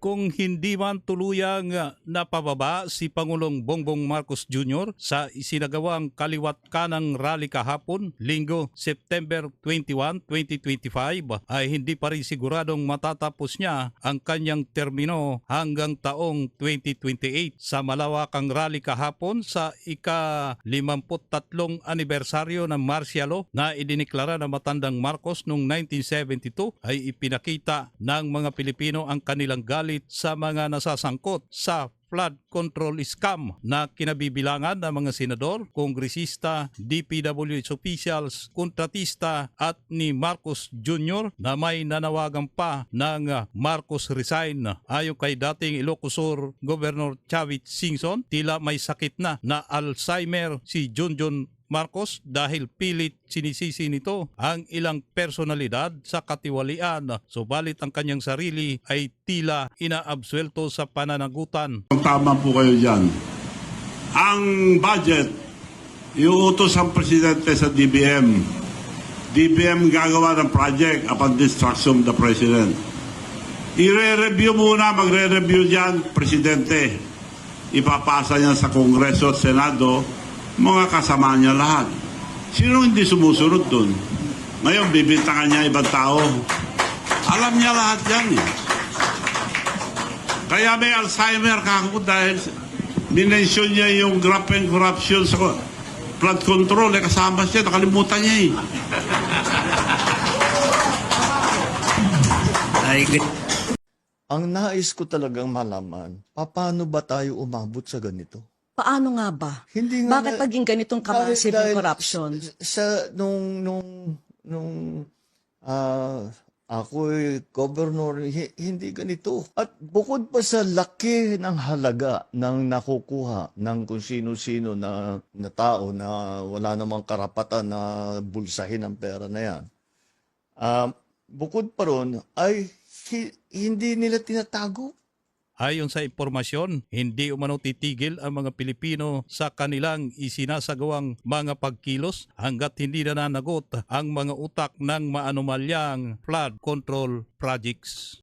Kung hindi man tuluyang napababa si Pangulong Bongbong Marcos Jr. sa isinagawang kaliwat kanang rally kahapon, Linggo, September 21, 2025, ay hindi pa rin siguradong matatapos niya ang kanyang termino hanggang taong 2028 sa malawakang rally kahapon sa ika-53 anibersaryo ng martial law na idiniklara ng matandang Marcos noong 1972 ay ipinakita ng mga Pilipino ang kanilang galit sa mga nasasangkot sa flood control scam na kinabibilangan ng mga senador, kongresista, DPWH officials, kontratista at ni Marcos Jr. na may nanawagan pa ng Marcos resign. Ayon kay dating Ilocos Governor Chavit Singson, tila may sakit na Alzheimer si Junjun Marcos dahil pilit sinisisi nito ang ilang personalidad sa katiwalian, subalit ang kanyang sarili ay tila inaabsuelto sa pananagutan. Tama po kayo dyan. Ang budget, iuutos ang presidente sa DBM. DBM gagawa ng project upon instruction of the president. I-re-review muna, magre-review dyan, presidente. Ipapasa niya sa Kongreso at Senado, mga kasama niya lahat. Sino hindi sumusunod dun? Ngayon, bibintangan niya ibang tao. Alam niya lahat yan eh. Kaya may Alzheimer kako dahil minensyon niya yung graft and corruption sa flood control. Kasama siya, nakalimutan niya eh. Ang nais ko talagang malaman, paano ba tayo umabot sa ganito? Paano nga ba? Hindi nga Bakit maging ganitong massive dahil corruption? Ako governor, hindi ganito. At bukod pa sa laki ng halaga ng nakukuha ng kung sino-sino na tao na wala namang karapatan na bulsahin ang pera na yan, bukod pa ron ay hindi nila tinatago. Ayon sa impormasyon, hindi umano titigil ang mga Pilipino sa kanilang isinasagawang mga pagkilos hanggat hindi nananagot ang mga utak ng maanumalyang flood control projects.